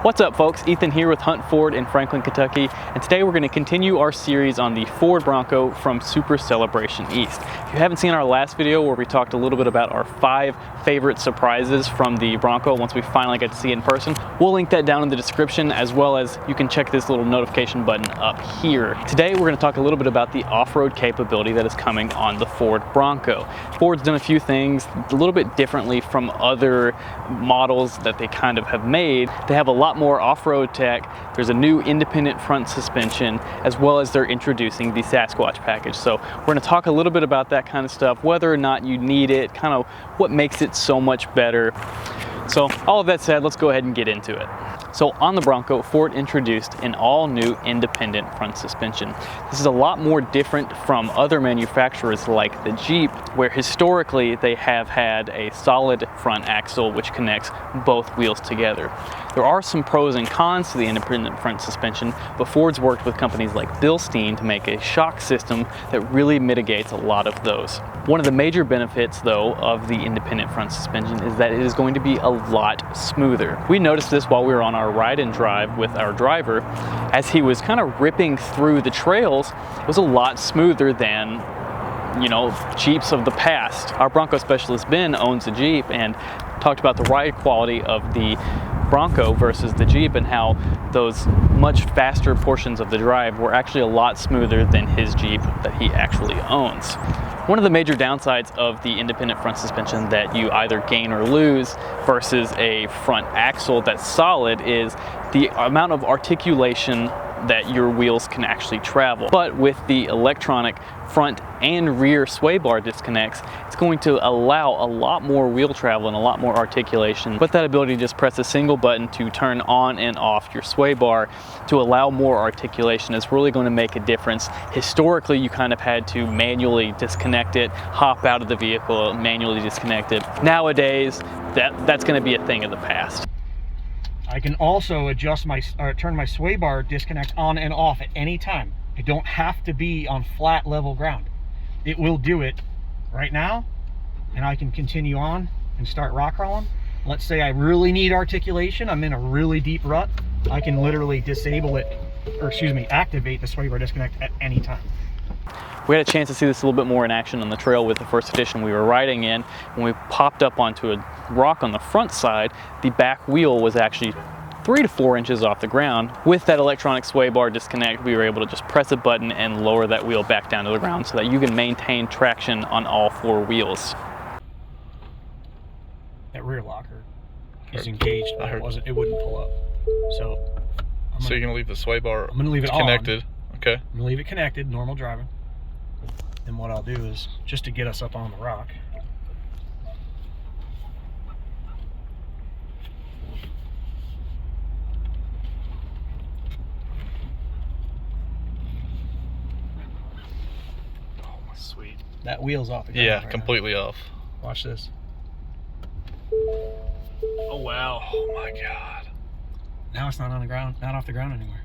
What's up, folks? Ethan here with Hunt Ford in Franklin, Kentucky, and today we're going to continue our series on the Ford Bronco from Super Celebration East. If you haven't seen our last video where we talked a little bit about our 5 favorite surprises from the Bronco once we finally got to see it in person, we'll link that down in the description, as well as you can check this little notification button up here. Today we're going to talk a little bit about the off-road capability that is coming on the Ford Bronco. Ford's done a few things a little bit differently from other models that they kind of have made. They have a lot more off-road tech. There's a new independent front suspension, as well as they're introducing the Sasquatch package. So we're going to talk a little bit about that kind of stuff, whether or not you need it, kind of what makes it so much better. So all of that said, let's go ahead and get into it. So on the Bronco, Ford introduced an all-new independent front suspension. This is a lot more different from other manufacturers like the Jeep, where historically they have had a solid front axle which connects both wheels together. There are some pros and cons to the independent front suspension, but Ford's worked with companies like Bilstein to make a shock system that really mitigates a lot of those. One of the major benefits, though, of the independent front suspension is that it is going to be a lot smoother. We noticed this while we were on our ride and drive with our driver. As he was kind of ripping through the trails, it was a lot smoother than, you know, Jeeps of the past. Our Bronco specialist Ben owns a Jeep and talked about the ride quality of the Bronco versus the Jeep and how those much faster portions of the drive were actually a lot smoother than his Jeep that he actually owns. One of the major downsides of the independent front suspension that you either gain or lose versus a front axle that's solid is the amount of articulation that your wheels can actually travel. But with the electronic front and rear sway bar disconnects, it's going to allow a lot more wheel travel and a lot more articulation. But that ability to just press a single button to turn on and off your sway bar to allow more articulation is really going to make a difference. Historically, you kind of had to manually disconnect it, hop out of the vehicle, manually disconnect it. Nowadays, that's going to be a thing of the past. I can also adjust turn my sway bar disconnect on and off at any time. I don't have to be on flat level ground. It will do it right now, and I can continue on and start rock crawling. Let's say I really need articulation, I'm in a really deep rut, I can literally disable it, or excuse me, activate the sway bar disconnect at any time. We had a chance to see this a little bit more in action on the trail with the first edition we were riding in. When we popped up onto a rock on the front side, the back wheel was actually 3 to 4 inches off the ground. With that electronic sway bar disconnect, we were able to just press a button and lower that wheel back down to the ground so that you can maintain traction on all 4 wheels. That rear locker is engaged, but it wouldn't pull up. So you're gonna leave the sway bar I'm gonna leave it connected. Okay. I'm gonna leave it connected, normal driving. And what I'll do is, just to get us up on the rock, Sweet. that wheel's off the ground. Yeah, right completely off. now. Watch this. Oh wow. Oh my God. Now it's not on the ground, not off the ground anymore.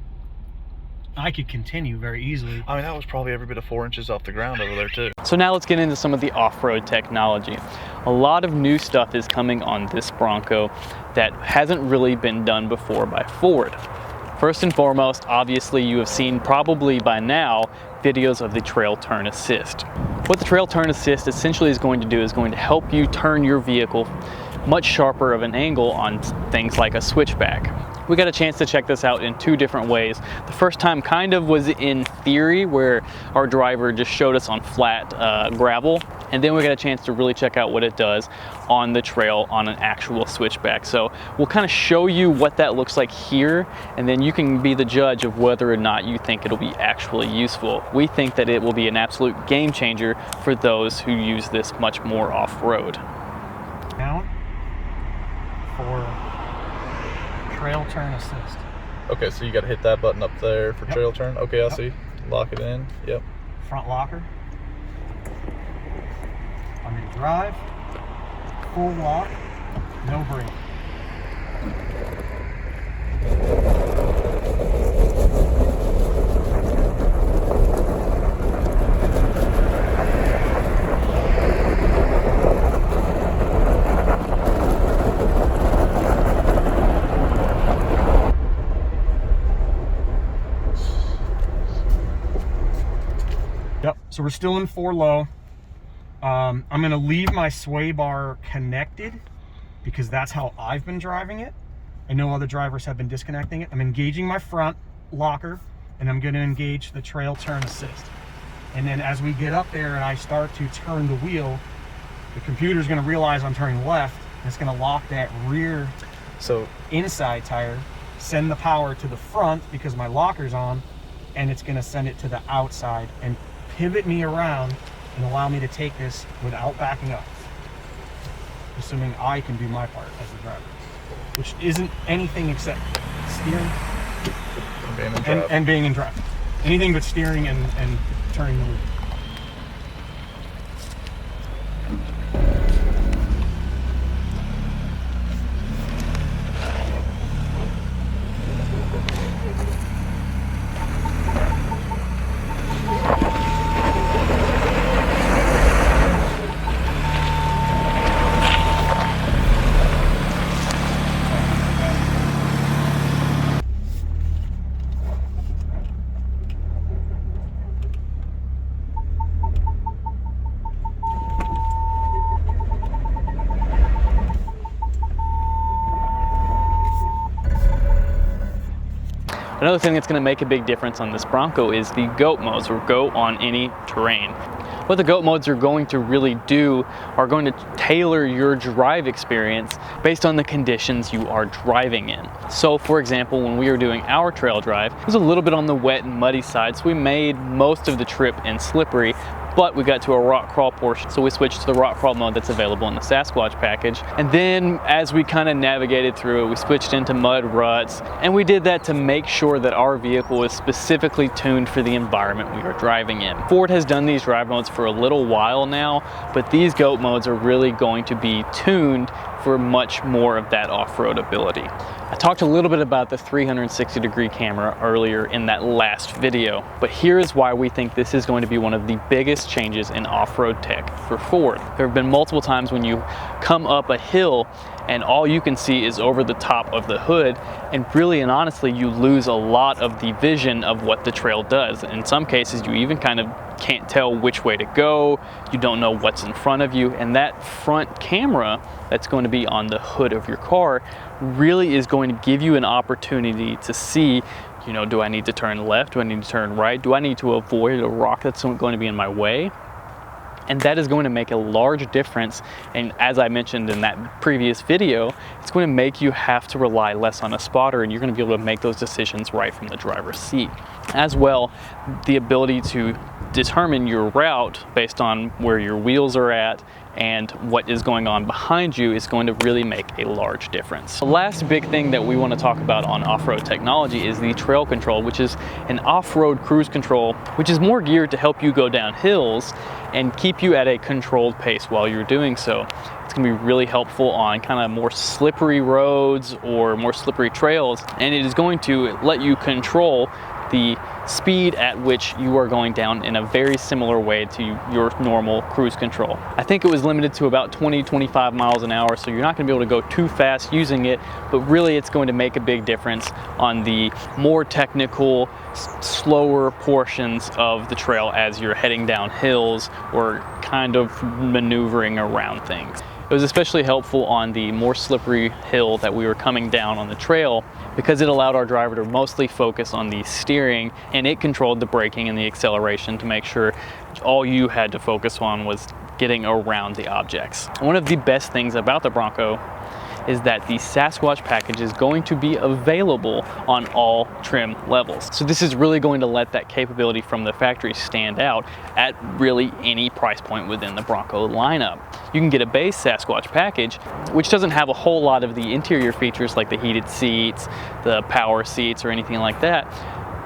I could continue very easily. I mean, that was probably every bit of 4 inches off the ground over there too. So now let's get into some of the off-road technology. A lot of new stuff is coming on this Bronco that hasn't really been done before by Ford. First and foremost, obviously you have seen probably by now videos of the Trail Turn Assist. What the Trail Turn Assist essentially is going to do is going to help you turn your vehicle much sharper of an angle on things like a switchback. We got a chance to check this out in 2 different ways. The first time kind of was in theory, where our driver just showed us on flat gravel, and then we got a chance to really check out what it does on the trail on an actual switchback. So we'll kind of show you what that looks like here, and then you can be the judge of whether or not you think it'll be actually useful. We think that it will be an absolute game changer for those who use this much more off-road. Down for Trail Turn Assist. Okay, so you got to hit that button up there for trail turn. Okay, I see. Lock it in. Yep. Front locker. I'm going to drive. Full lock. No brake. So we're still in 4 low. I'm gonna leave my sway bar connected because that's how I've been driving it. I know other drivers have been disconnecting it. I'm engaging my front locker, and I'm gonna engage the trail turn assist. And then as we get up there and I start to turn the wheel, the computer's gonna realize I'm turning left, and it's gonna lock that rear inside tire, send the power to the front because my locker's on, and it's gonna send it to the outside and pivot me around and allow me to take this without backing up, assuming I can do my part as the driver, which isn't anything except steering and being in drive. Anything but steering and turning the wheel. Another thing that's going to make a big difference on this Bronco is the GOAT modes, or go on any terrain. What the GOAT modes are going to really do are going to tailor your drive experience based on the conditions you are driving in. So for example, when we were doing our trail drive, it was a little bit on the wet and muddy side, so we made most of the trip in slippery, but we got to a rock crawl portion, so we switched to the rock crawl mode that's available in the Sasquatch package. And then as we kind of navigated through it, we switched into mud ruts, and we did that to make sure that our vehicle is specifically tuned for the environment we are driving in. Ford has done these drive modes for a little while now, but these GOAT modes are really going to be tuned for much more of that off-road ability. I talked a little bit about the 360-degree camera earlier in that last video, but here's why we think this is going to be one of the biggest changes in off-road tech for Ford. There have been multiple times when you come up a hill and all you can see is over the top of the hood, and really and honestly you lose a lot of the vision of what the trail does. In some cases you even kind of can't tell which way to go, you don't know what's in front of you, and that front camera that's going to be on the hood of your car really is going to give you an opportunity to see, you know, do I need to turn left, do I need to turn right, do I need to avoid a rock that's going to be in my way? And that is going to make a large difference. And as I mentioned in that previous video, it's going to make you have to rely less on a spotter, and you're going to be able to make those decisions right from the driver's seat. As well, the ability to determine your route based on where your wheels are at and what is going on behind you is going to really make a large difference. The last big thing that we want to talk about on off-road technology is the trail control, which is an off-road cruise control, which is more geared to help you go down hills and keep you at a controlled pace while you're doing so. It's going to be really helpful on kind of more slippery roads or more slippery trails, and it is going to let you control the speed at which you are going down in a very similar way to your normal cruise control. I think it was limited to about 20-25 miles an hour, so you're not going to be able to go too fast using it, but really it's going to make a big difference on the more technical, slower portions of the trail as you're heading down hills or kind of maneuvering around things. It was especially helpful on the more slippery hill that we were coming down on the trail because it allowed our driver to mostly focus on the steering, and it controlled the braking and the acceleration to make sure all you had to focus on was getting around the objects. One of the best things about the Bronco is that the Sasquatch package is going to be available on all trim levels. So this is really going to let that capability from the factory stand out at really any price point within the Bronco lineup. You can get a base Sasquatch package, which doesn't have a whole lot of the interior features like the heated seats, the power seats, or anything like that.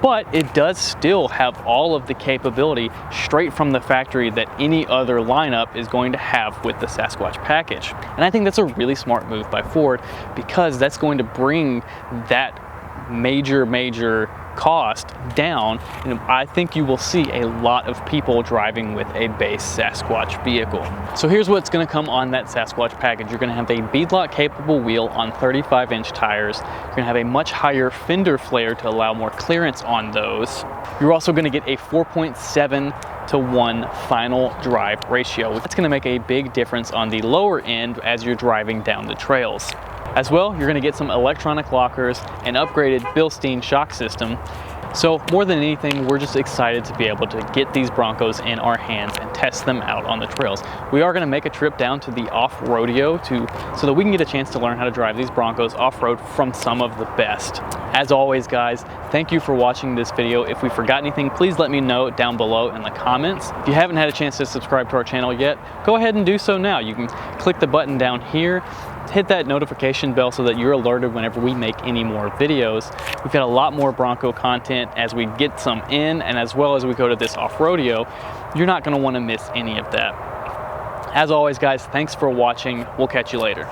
But it does still have all of the capability straight from the factory that any other lineup is going to have with the Sasquatch package. And I think that's a really smart move by Ford because that's going to bring that major cost down, and I think you will see a lot of people driving with a base Sasquatch vehicle. So here's what's going to come on that Sasquatch package. You're going to have a beadlock capable wheel on 35-inch tires. You're going to have a much higher fender flare to allow more clearance on those. You're also going to get a 4.7:1 final drive ratio. That's going to make a big difference on the lower end as you're driving down the trails. As well, you're going to get some electronic lockers and upgraded Bilstein shock system. So more than anything, we're just excited to be able to get these Broncos in our hands and test them out on the trails. We are going to make a trip down to the off-rodeo so that we can get a chance to learn how to drive these Broncos off-road from some of the best. As always, guys, thank you for watching this video. If we forgot anything, please let me know down below in the comments. If you haven't had a chance to subscribe to our channel yet, go ahead and do so now. You can click the button down here, hit that notification bell so that you're alerted whenever we make any more videos. We've got a lot more Bronco content as we get some in, and as well as we go to this off-rodeo. You're not going to want to miss any of that. As always, guys, thanks for watching. We'll catch you later.